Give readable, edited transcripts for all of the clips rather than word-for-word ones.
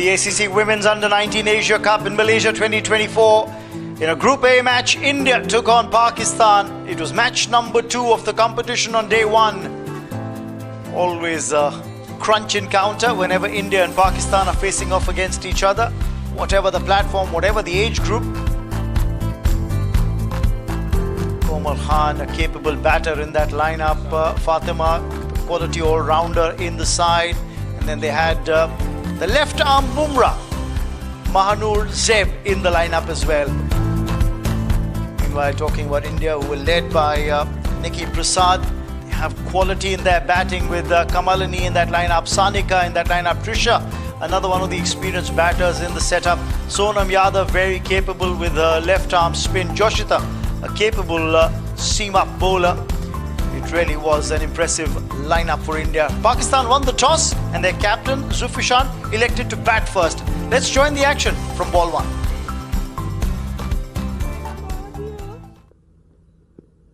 the ACC Women's Under-19 Asia Cup in Malaysia 2024. In a Group A match, India took on Pakistan. It was match number 2 of the competition on day 1. Always a crunch encounter whenever India and Pakistan are facing off against each other. Whatever the platform, whatever the age group. Komal Khan, a capable batter in that lineup. Fatima, quality all-rounder in the side. And then they had the left-arm Bumrah, Mahanur Zeb in the lineup as well. Meanwhile, talking about India, who were led by Nikki Prasad. They have quality in their batting with Kamalini in that lineup, Sanika in that lineup, Trisha, another one of the experienced batters in the setup. Sonam Yadav, very capable with left-arm spin. Joshita, a capable seam-up bowler. It really was an impressive lineup for India. Pakistan won the toss and their captain, Zulfishan, elected to bat first. Let's join the action from ball 1.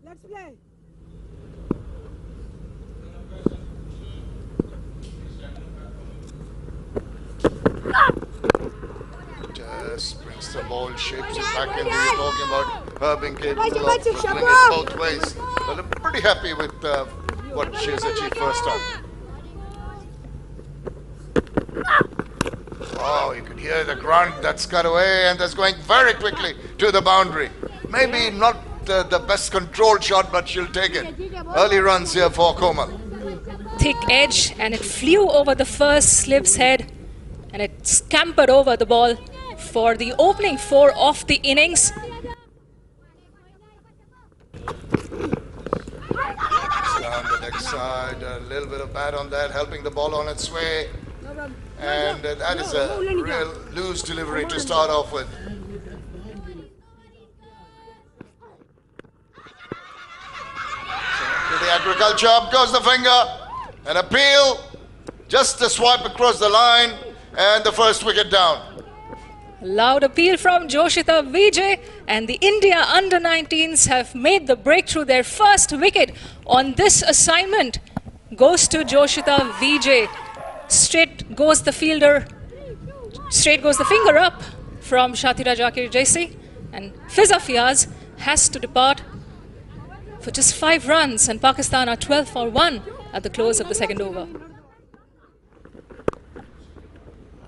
Let's play. Just brings the ball, shapes it back in. We were talking about her being capable of doing it both ways. Well, I'm pretty happy with what she has achieved first time. Oh, you could hear the grunt that's cut away, and that's going very quickly to the boundary. Maybe not the best controlled shot, but she'll take it. Early runs here for Komal. Thick edge, and it flew over the first slip's head, and it scampered over the ball for the opening 4 of the innings. Down the leg side, a little bit of bat on that, helping the ball on its way. And that is a real loose delivery to start off with. So to the agriculture, up goes the finger. An appeal, just a swipe across the line, and the first wicket down. Loud appeal from Joshita Vijay, and the India under-19s have made the breakthrough. Their first wicket on this assignment goes to Joshita Vijay. Straight goes the fielder, straight goes the finger up from Shatira Jakir Jaisi, and Fiza Fiaz has to depart for just 5 runs, and Pakistan are 12 for 1 at the close of the second over.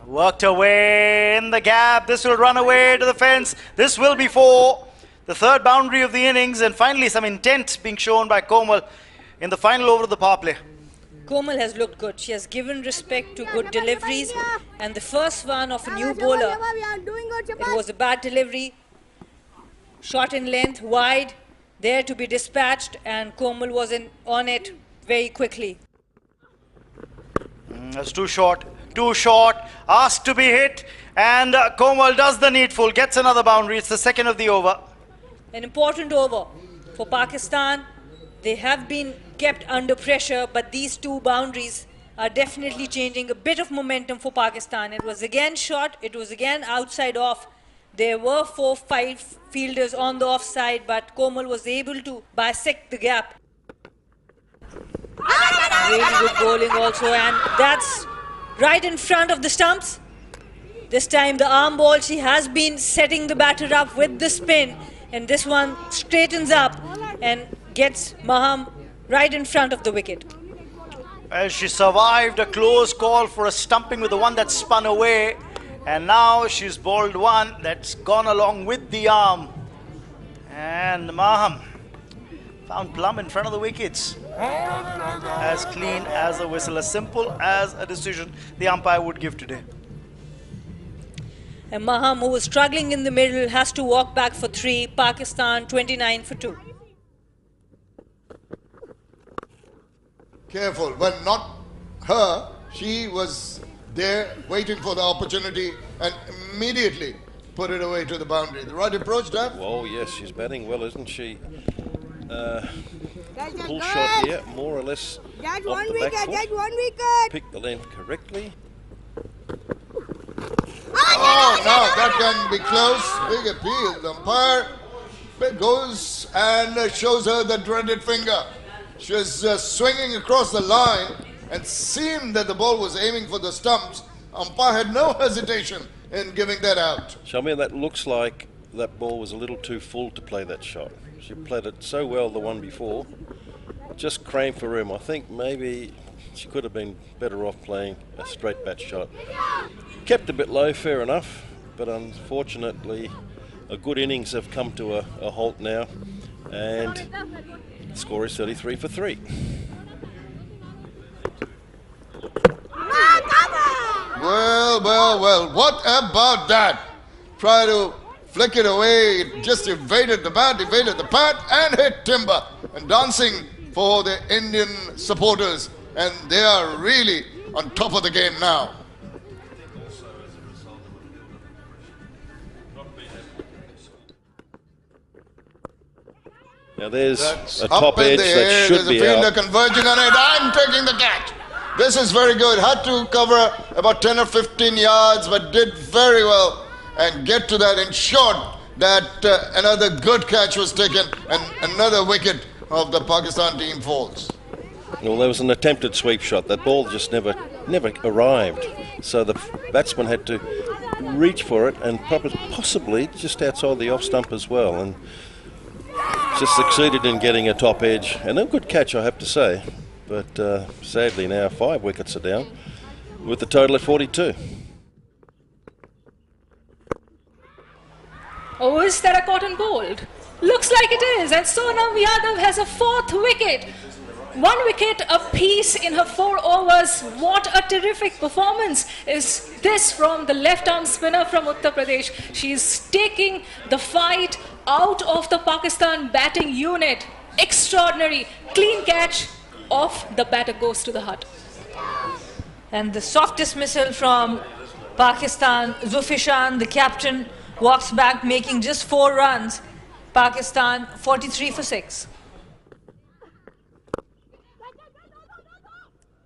Worked away in the gap. This will run away to the fence. This will be for the third boundary of the innings, and finally some intent being shown by Komal in the final over of the power play. Komal has looked good. She has given respect to good deliveries, and the first one of a new bowler, it was a bad delivery, short in length, wide, there to be dispatched, and Komal was on it very quickly. That's too short, asked to be hit, and Komal does the needful, gets another boundary. It's the second of the over. An important over for Pakistan. They have been kept under pressure, but these 2 boundaries are definitely changing a bit of momentum for Pakistan. It was again short, it was again outside off. There were 4-5 fielders on the offside, but Komal was able to bisect the gap. Really good bowling also, and that's right in front of the stumps. This time the arm ball, she has been setting the batter up with the spin, and this one straightens up and gets Maham right in front of the wicket. As she survived a close call for a stumping with the one that spun away, and now she's bowled one that's gone along with the arm, and Maham found plumb in front of the wickets. As clean as a whistle, as simple as a decision the umpire would give today. And Maham, who was struggling in the middle, has to walk back for 3. Pakistan 29 for 2. Careful, well, not her. She was there waiting for the opportunity and immediately put it away to the boundary. The right approach, Dad? Well, yes, she's batting well, isn't she? Pull shot here, more or less off the back foot. Pick the length correctly. Oh, now that can be close. Big appeal. The umpire goes and shows her the dreaded finger. She was swinging across the line and seemed that the ball was aiming for the stumps. Umpire had no hesitation in giving that out. Shamir, that looks like that ball was a little too full to play that shot. She played it so well the one before. Just crammed for room. I think maybe she could have been better off playing a straight bat shot. Kept a bit low, fair enough, but unfortunately a good innings have come to a halt now, and the score is 33 for 3. Well, what about that? Try to flick it away, it just evaded the bat, and hit timber. And dancing for the Indian supporters, and they are really on top of the game now. Now there's That's a top edge that should be There's a fielder out. converging on it. I'm taking the catch. This is very good. Had to cover about 10 or 15 yards, but did very well and get to that. Ensured that another good catch was taken and another wicket of the Pakistan team falls. Well, there was an attempted sweep shot. That ball just never arrived. So the batsman had to reach for it and possibly just outside the off stump as well, and just succeeded in getting a top edge. And a good catch, I have to say. But sadly now 5 wickets are down with the total at 42. Oh, is that a cotton bowled? Looks like it is, and Sonam Yadav has a 4th wicket. 1 wicket apiece in her 4 overs. What a terrific performance is this from the left-arm spinner from Uttar Pradesh. She's taking the fight out of the Pakistan batting unit. Extraordinary. Clean catch of the batter goes to the hut. And the soft dismissal from Pakistan. Zufishan, the captain, walks back making just 4 runs. Pakistan 43 for 6.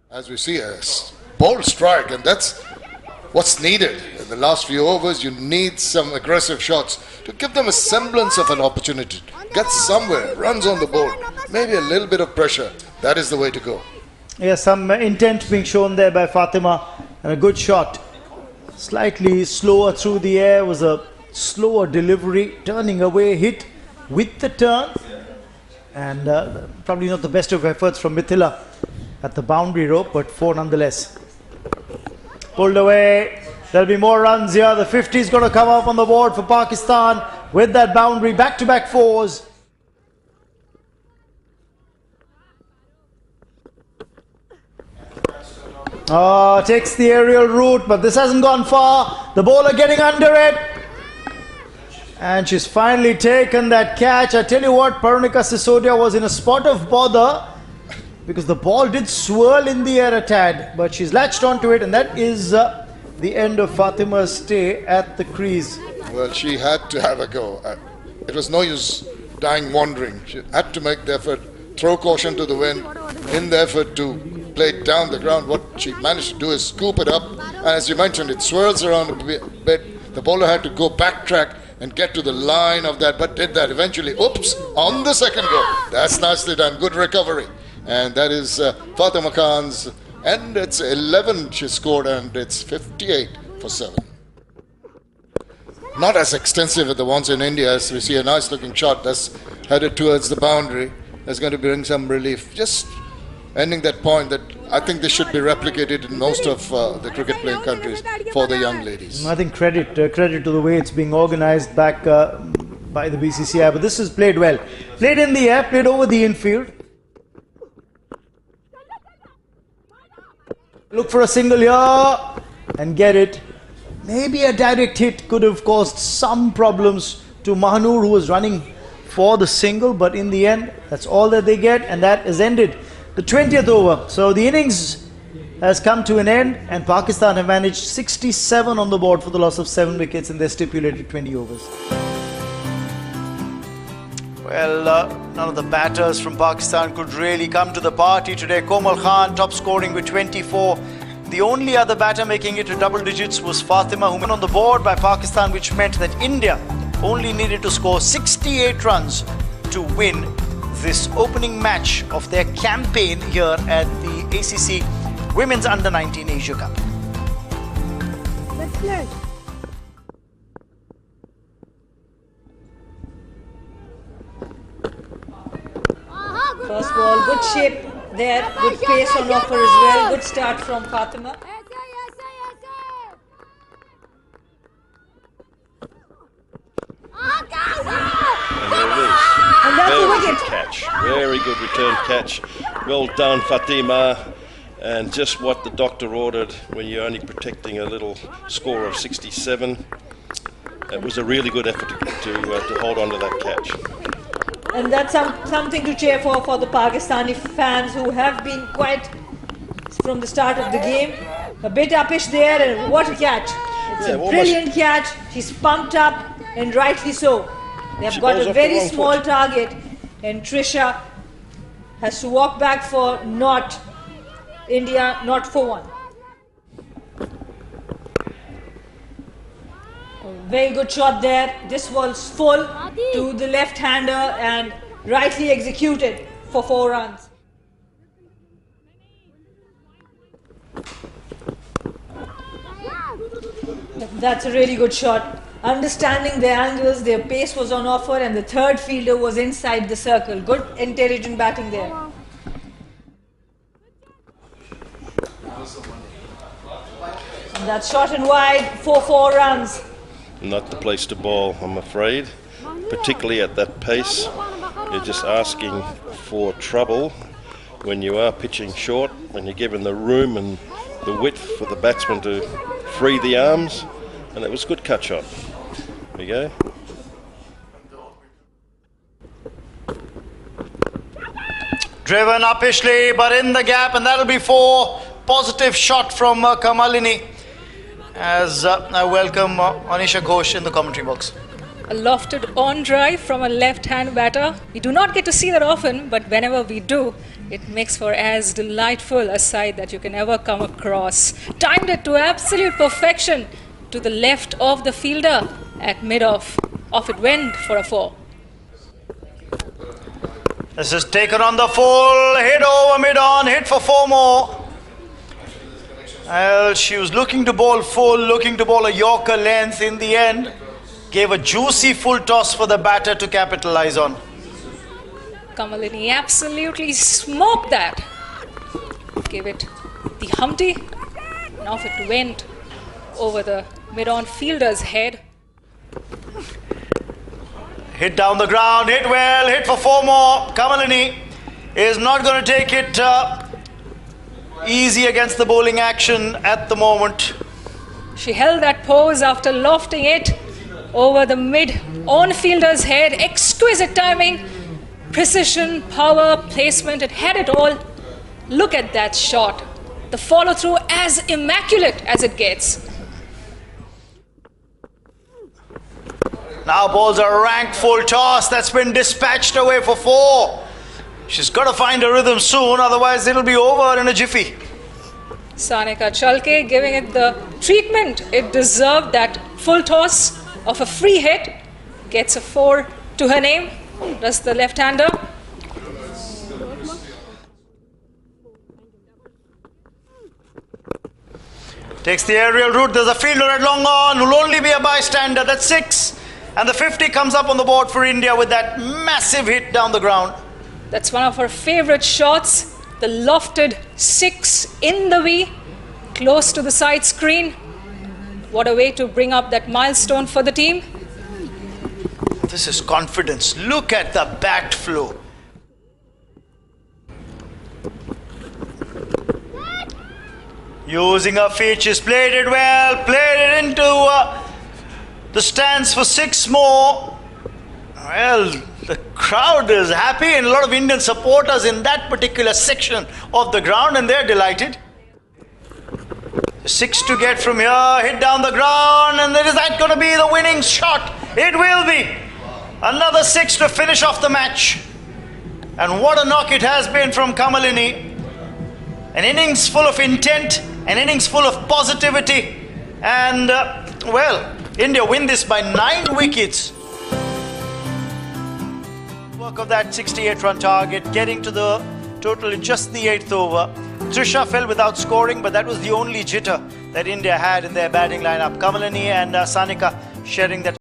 As we see, a bold strike, and that's what's needed. In the last few overs, you need some aggressive shots to give them a semblance of an opportunity. Get somewhere, runs on the board, maybe a little bit of pressure. That is the way to go. Yeah, some intent being shown there by Fatima, and a good shot. Slightly slower through the air, was a slower delivery, turning away, hit with the turn, and probably not the best of efforts from Mithila at the boundary rope, but 4 nonetheless. Pulled away. There'll be more runs here. The 50 is going to come up on the board for Pakistan with that boundary. Back-to-back 4s. Oh, takes the aerial route, but this hasn't gone far. The bowler getting under it. And she's finally taken that catch. I tell you what, Parunika Sisodia was in a spot of bother because the ball did swirl in the air a tad, but she's latched onto it, and that is the end of Fatima's stay at the crease. Well, she had to have a go. It was no use dying wandering. She had to make the effort, throw caution to the wind in the effort to play it down the ground. What she managed to do is scoop it up, and as you mentioned, it swirls around a bit. The bowler had to go backtrack and get to the line of that, but did that eventually. Oops, on the second go. That's nicely done. Good recovery. And that is Fatima Khan's, and it's 11 she scored, and it's 58 for 7. Not as extensive as the ones in India, as we see a nice looking shot that's headed towards the boundary. That's going to bring some relief. Just ending that point that I think this should be replicated in most of the cricket playing countries for the young ladies. I think credit to the way it's being organized back by the BCCI, but this is played well. Played in the air, played over the infield. Look for a single here and get it. Maybe a direct hit could have caused some problems to Mahanur, who was running for the single, but in the end, that's all that they get, and that is ended the 20th over. So the innings has come to an end, and Pakistan have managed 67 on the board for the loss of 7 wickets in their stipulated 20 overs. Well, none of the batters from Pakistan could really come to the party today. Komal Khan top scoring with 24. The only other batter making it to double digits was Fatima, who went on the board by Pakistan, which meant that India only needed to score 68 runs to win this opening match of their campaign here at the ACC Women's Under-19 Asia Cup. First ball, good shape there, good pace on offer as well. Good start from Fatima. And that's a wicket. Catch. Very good return catch. Well done, Fatima. And just what the doctor ordered when you're only protecting a little score of 67. It was a really good effort to hold on to that catch. And that's something to cheer for the Pakistani fans who have been quite, from the start of the game, a bit uppish there. And what a catch. It's a brilliant catch. She's pumped up, and rightly so. They've got a very small target, and Trisha has to walk back for India not for one. Very good shot there. This was full to the left-hander and rightly executed for 4 runs. That's a really good shot. Understanding their angles, their pace was on offer, and the third fielder was inside the circle. Good, intelligent batting there. And that's short and wide for 4 runs. Not the place to bowl, I'm afraid. Particularly at that pace. You're just asking for trouble when you are pitching short, when you're given the room and the width for the batsman to free the arms. And it was a good cut shot. There you go. Driven uppishly, but in the gap, and that'll be 4. Positive shot from Kamalini. As I welcome Anisha Ghosh in the commentary box. A lofted on drive from a left-hand batter. We do not get to see that often, but whenever we do, it makes for as delightful a sight that you can ever come across. Timed it to absolute perfection to the left of the fielder at mid-off. Off it went for a 4. This is taken on the full, hit over mid-on, hit for 4 more. Well, she was looking to bowl full, looking to bowl a Yorker length. In the end, gave a juicy full toss for the batter to capitalize on. Kamalini absolutely smoked that. Gave it the Humpty, and off it went over the mid-on fielder's head. Hit down the ground, hit well, hit for 4 more. Kamalini is not going to take it easy against the bowling action at the moment. She held that pose after lofting it over the mid-on fielder's head. Exquisite timing, precision, power, placement. It had it all. Look at that shot. The follow-through as immaculate as it gets. Now bowls a rank full toss that's been dispatched away for 4. She's got to find a rhythm soon, otherwise it'll be over in a jiffy. Sanika Chalke giving it the treatment it deserved. That full toss of a free hit gets a 4 to her name. Does the left-hander. Takes the aerial route. There's a fielder at long on who'll only be a bystander. That's 6. And the 50 comes up on the board for India with that massive hit down the ground. That's one of her favorite shots. The lofted 6 in the V, close to the side screen. What a way to bring up that milestone for the team. This is confidence. Look at the bat flow. Using her feet, she's played it well, played it into the stands for 6 more. Well, the crowd is happy, and a lot of Indian supporters in that particular section of the ground, and they're delighted. 6 to get from here, hit down the ground, and is that going to be the winning shot? It will be. Another 6 to finish off the match. And what a knock it has been from Kamalini. An innings full of intent, an innings full of positivity, and well, India win this by 9 wickets. Work of that 68-run target, getting to the total in just the 8th over. Trisha fell without scoring, but that was the only jitter that India had in their batting lineup. Kamalini and Sanika sharing that.